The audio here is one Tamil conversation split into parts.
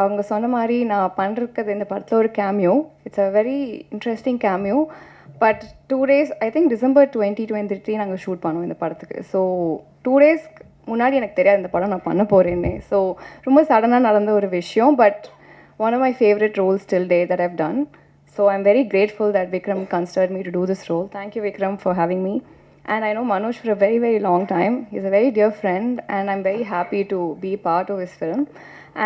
அவங்க சொன்ன மாதிரி நான் பண்ணுறது இந்த படத்தில் ஒரு cameo. It's a very interesting cameo. But 2 days I think December 2023 நாங்கள் ஷூட் பண்ணோம் இந்த படத்துக்கு. ஸோ 2 days முன்னாடி எனக்கு தெரியாது இந்த படம் நான் பண்ண போகிறேன்னு. ஸோ ரொம்ப சடனாக நடந்த ஒரு விஷயம். But one of my favourite roles still day that I've done. So I'm very grateful that Vikram considered me to do this role. Thank you, Vikram, for having me. And I know Manoj for a very, very long time. He's a very dear friend, and I'm very happy to be part of his film.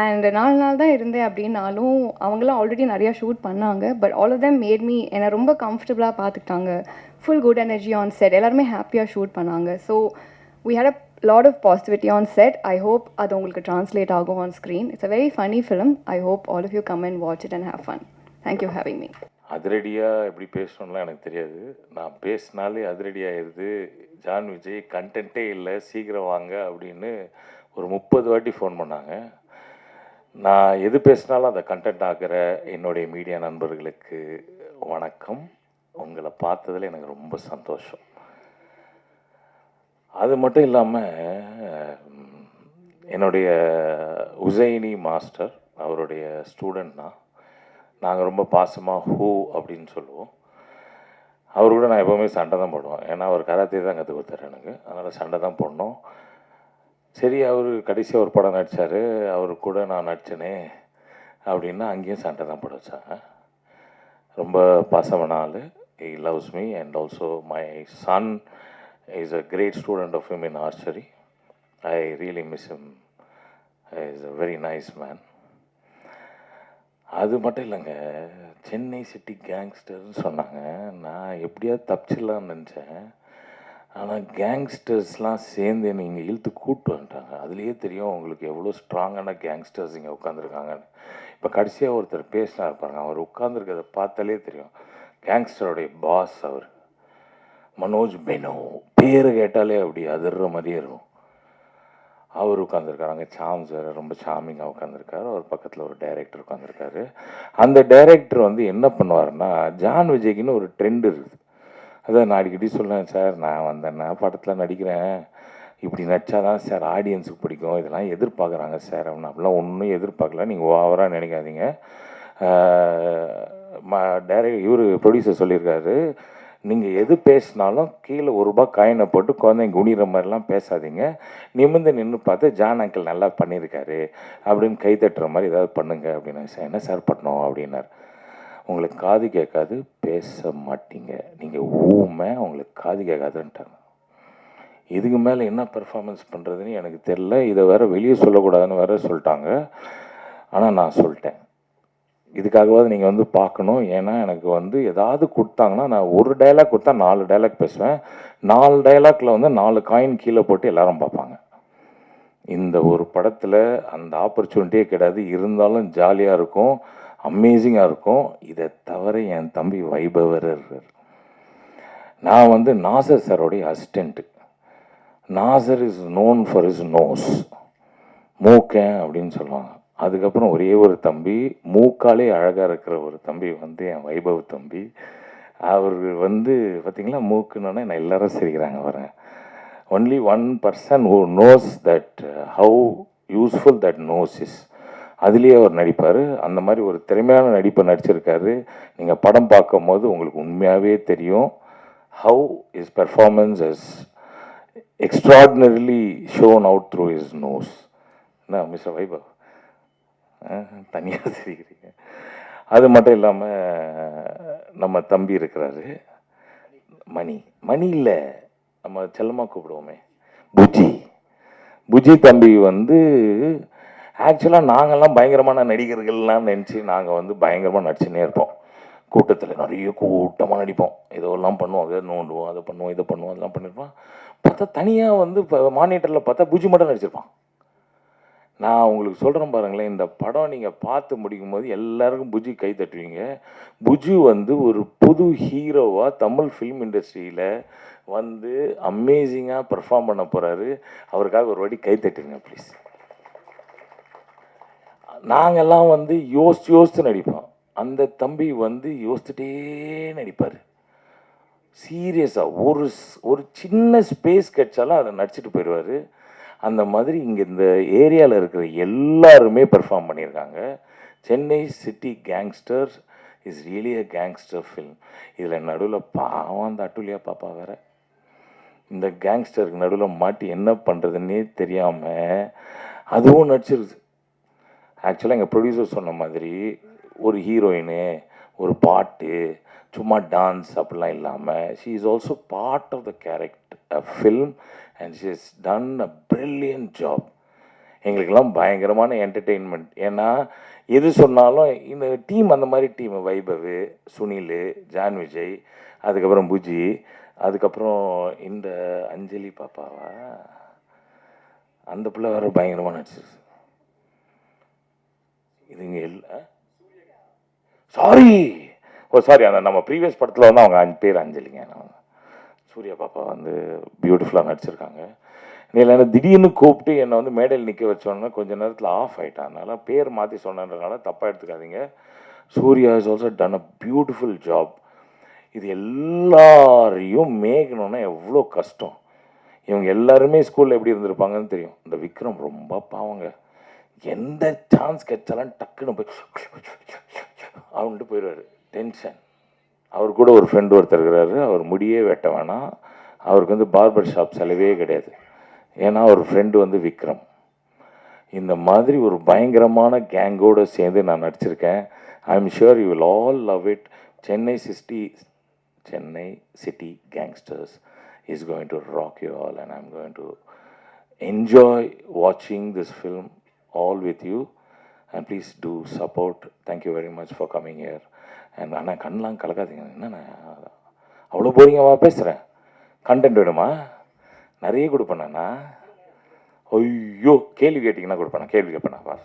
And நாள் தான் இருந்தேன் அப்படின்னாலும் அவங்களாம் ஆல்ரெடி நிறையா ஷூட் பண்ணாங்க. But all of them made me என்னை ரொம்ப கம்ஃபர்டபுளாக பார்த்துக்கிட்டாங்க. Full good energy on set. எல்லாருமே ஹாப்பியாக ஷூட் பண்ணாங்க. So we had a lot of positivity on set. I hope அது உங்களுக்கு translate ஆகும் on screen. It's a very funny film. I hope all of you come and watch it and have fun. Thank you for having me. அதிரடியாக எப்படி பேசணும்லாம் எனக்கு தெரியாது. நான் பேசினாலே அதிரடியாகிடுது. ஜான் விஜய் கண்டென்ட்டே இல்லை, சீக்கிரம் வாங்க அப்படின்னு ஒரு 30 வாட்டி ஃபோன் பண்ணாங்க. நான் எது பேசினாலும் அதை கண்டென்ட் ஆகிற என்னுடைய மீடியா நண்பர்களுக்கு வணக்கம். உங்களை பார்த்ததில் எனக்கு ரொம்ப சந்தோஷம். அது மட்டும் இல்லாமல் என்னுடைய உசைனி மாஸ்டர் அவருடைய ஸ்டூடெண்ட் தான். நாங்கள் ரொம்ப பாசமாக ஹூ அப்படின்னு சொல்லுவோம். அவர் கூட நான் எப்போவுமே சண்டை தான் போடுவேன். ஏன்னா அவர் கராத்தே தான் கற்றுக் கொடுத்தாரு எனக்கு. அதனால் சண்டை தான் போடணும். சரி, அவர் கடைசியாக ஒரு படம் நடித்தார், அவர் கூட நான் நடித்தேனே அப்படின்னா அங்கேயும் சண்டை தான் போட வச்சாங்க. ரொம்ப பாசமான ஆள். He loves me and also my son is a great student of him in archery. I really miss him. Is a very nice man. அது மட்டும் இல்லைங்க, சென்னை சிட்டி கேங்ஸ்டர்னு சொன்னாங்க. நான் எப்படியாவது தப்பிச்சிடலான்னு நினச்சேன். ஆனால் கேங்ஸ்டர்ஸ்லாம் சேர்ந்து என்னை இங்கே இழுத்து கூப்பிட்டு வந்துட்டாங்க. அதுலேயே தெரியும் உங்களுக்கு எவ்வளோ ஸ்ட்ராங்கான கேங்ஸ்டர்ஸ் இங்கே உட்காந்துருக்காங்கன்னு. இப்போ கடைசியாக ஒருத்தர் பேசினா இருப்பாங்க, அவர் உட்காந்துருக்கிறத பார்த்தாலே தெரியும். கேங்ஸ்டருடைய பாஸ் அவர் மனோஜ் பெனோ. பேர் கேட்டாலே அப்படி அதிர்ற மாதிரியே இருக்கும். அவர் உட்காந்துருக்காரு. அங்கே சாம்ஸ் வேறு ரொம்ப சாமிங்காக உட்காந்துருக்காரு. அவர் பக்கத்தில் ஒரு டைரக்டர் உட்காந்துருக்காரு. அந்த டைரக்டர் வந்து என்ன பண்ணுவார்னா, ஜான் விஜய்க்குன்னு ஒரு ட்ரெண்ட் இருக்குது. அதான் நான் அடிக்கடி சொல்லுவேன், சார் நான் வந்தேன்னா படத்தில் நடிக்கிறேன், இப்படி நடிச்சாதான் சார் ஆடியன்ஸுக்கு பிடிக்கும், இதெல்லாம் எதிர்பார்க்குறாங்க சார் அப்படின்னு. அப்படிலாம் ஒன்றும் எதிர்பார்க்கல, நீங்கள் ஓவராக நினைக்காதீங்க. இவர் ப்ரொடியூசர் சொல்லியிருக்காரு, நீங்கள் எது பேசினாலும் கீழே ₹1 காயினை போட்டு குழந்தைங்க குனிகிற மாதிரிலாம் பேசாதீங்க, நிமிர்ந்து நின்று பார்த்து ஜான் அங்கிள் நல்லா பண்ணியிருக்காரு அப்படின்னு கை தட்டுற மாதிரி ஏதாவது பண்ணுங்க அப்படின்னு. சார் என்ன சார் பண்ணோம் அப்படின்னார். உங்களுக்கு காது கேட்காது, பேச மாட்டீங்க, நீங்கள் ஊமை, உங்களுக்கு காது கேட்காதுன்ட்டாங்க. இதுக்கு மேலே என்ன பெர்ஃபார்மன்ஸ் பண்ணுறதுன்னு எனக்கு தெரில. இதை வேறு வெளியே சொல்லக்கூடாதுன்னு வேறு சொல்லிட்டாங்க. ஆனால் நான் சொல்லிட்டேன், இதுக்காகவாது நீங்கள் வந்து பார்க்கணும். ஏன்னா எனக்கு வந்து ஏதாவது கொடுத்தாங்கன்னா, நான் ஒரு டைலாக் கொடுத்தா 4 டைலாக் பேசுவேன். 4 டைலாக்ல வந்து 4 காயின் கீழே போட்டு எல்லாரும் பார்ப்பாங்க. இந்த ஒரு படத்தில் அந்த ஆப்பர்ச்சுனிட்டியே கிடையாது. இருந்தாலும் ஜாலியாக இருக்கும், அமேசிங்காக இருக்கும். இதை தவிர என் தம்பி வைபவர் இருக்கார். நான் வந்து நாசர் சாரோடைய assistant. Nasser is known for his nose, மூக்கன் அப்படின்னு சொல்லுவாங்க. அதுக்கப்புறம் ஒரே ஒரு தம்பி, மூக்காலே அழகாக இருக்கிற ஒரு தம்பி வந்து என் வைபவ் தம்பி. அவர் வந்து பார்த்திங்களா, மூக்குன்னொன்னே நான் எல்லாரும் சிரிக்கிறாங்க வரேன். Only one person who knows that how useful that nose is. அதுலேயே அவர் நடிப்பார். அந்த மாதிரி ஒரு திறமையான நடிப்பை நடிச்சிருக்காரு. நீங்கள் படம் பார்க்கும் போது உங்களுக்கு உண்மையாகவே தெரியும் how his performance is extraordinarily shown out through his nose. என்ன மிஸ்டர் வைபவ் தனியாக தெரிகிறீங்க. அது மட்டும் இல்லாமல் நம்ம தம்பி இருக்கிறாரு மணி. மணி இல்லை, நம்ம செல்லமாக கூப்பிடுவோமே, புஜி. புஜி தம்பி வந்து ஆக்சுவலாக நாங்கள்லாம் பயங்கரமான நடிகர்கள்லாம் நினச்சி நாங்கள் வந்து பயங்கரமாக நடிச்சுன்னே இருப்போம். கூட்டத்தில் நிறைய கூட்டமாக நடிப்போம், ஏதோ எல்லாம் பண்ணுவோம், அதை நோண்டுவோம், அதை பண்ணுவோம், இதை பண்ணுவோம், அதெல்லாம் பண்ணியிருப்போம். பார்த்தா தனியாக வந்து இப்போ மானிட்டரில் பார்த்தா புஜி மட்டும் நடிச்சிருப்பான். நான் உங்களுக்கு சொல்கிறேன் பாருங்களேன், இந்த படம் நீங்கள் பார்த்து முடிக்கும் போது எல்லாருக்கும் புஜி கை தட்டுவீங்க. புஜி வந்து ஒரு புது ஹீரோவாக தமிழ் ஃபிலிம் இண்டஸ்ட்ரியில் வந்து அமேசிங்காக பெர்ஃபார்ம் பண்ண போகிறாரு. அவருக்காக ஒரு வாட்டி கை தட்டுங்க ப்ளீஸ். நாங்கள்லாம் வந்து யோசித்து நடிப்போம். அந்த தம்பி வந்து யோசிச்சுட்டே நடிப்பார். சீரியஸாக ஒரு சின்ன ஸ்பேஸ் கிடைச்சாலும் அதை நடிச்சுட்டு போயிடுவார். அந்த மாதிரி இங்கே இந்த ஏரியாவில் இருக்கிற எல்லாருமே பெர்ஃபார்ம் பண்ணியிருக்காங்க. Chennai city gangsters is really a gangster film. இதில் நடுவில் பாவம் அந்த அட்டுலியா பாப்பா வேற இந்த கேங்ஸ்டருக்கு நடுவில் மாட்டி என்ன பண்ணுறதுன்னே தெரியாமல் அதுவும் நடிச்சிருது. ஆக்சுவலாக எங்கள் ப்ரொடியூசர் சொன்ன மாதிரி ஒரு ஹீரோயின், ஒரு பாட்டு, சும்மா டான்ஸ் அப்படிலாம் இல்லாமல் she is also part of the character film and she is done a brilliant job. எங்களுக்கெல்லாம் பயங்கரமான என்டர்டெயின்மெண்ட். ஏன்னா எது சொன்னாலும் இந்த டீம் அந்த மாதிரி டீம் வைபவ், சுனில், ஜான் விஜய், அதுக்கப்புறம் புஜி, அதுக்கப்புறம் இந்த அஞ்சலி பாப்பாவா அந்த பிள்ளை வேறு பயங்கரமாக நடிச்சிருச்சு. இதுங்க எல்லாம் சாரி அந்த நம்ம ப்ரீவியஸ் படத்தில் வந்து அவங்க 5 பேர் அஞ்சலிங்க. சூர்யா பாப்பா வந்து பியூட்டிஃபுல்லாக நடிச்சிருக்காங்க. இல்லை திடீர்னு கூப்பிட்டு என்னை வந்து மேடையில் நிற்க வச்சோன்னா கொஞ்ச நேரத்தில் ஆஃப் ஆகிட்டான். அதனால் பேர் மாற்றி சொன்னதுனால தப்பாக எடுத்துக்காதீங்க. Surya is also done a beautiful job. இது எல்லாரையும் மேய்க்கணுன்னா எவ்வளோ கஷ்டம். இவங்க எல்லாருமே ஸ்கூலில் எப்படி இருந்திருப்பாங்கன்னு தெரியும். இந்த விக்ரம் ரொம்ப பாவங்க. எந்த சான்ஸ் கிடைச்சாலும் டக்குன்னு போய் அவன்ட்டு போயிடுவார். டென்ஷன். அவர் கூட ஒரு ஃப்ரெண்டு ஒருத்தர் இருக்கிறாரு. அவர் முடியே வெட்ட வேணாம். அவருக்கு வந்து பார்பர் ஷாப் செலவே கிடையாது. ஏன்னா அவர் ஃப்ரெண்டு வந்து விக்ரம். இந்த மாதிரி ஒரு பயங்கரமான கேங்கோடு சேர்ந்து நான் நடிச்சிருக்கேன். I am sure you will all love it. Chennai city gangsters is going to rock you all, and I'm going to enjoy watching this film all with you, and please do support. Thank you very much for coming here. And அண்ணா கண்ணெலாம் கலக்காதீங்க. என்னண்ணா அவ்வளோ போரிங்கம்மா பேசுகிறேன். கண்டென்ட் வேணுமா? நிறைய கொடுப்பேண்ணா. ஐயோ கேள்வி கேட்டிங்கன்னா கொடுப்பேண்ணா. கேள்வி கேட்பேண்ணா பாரு.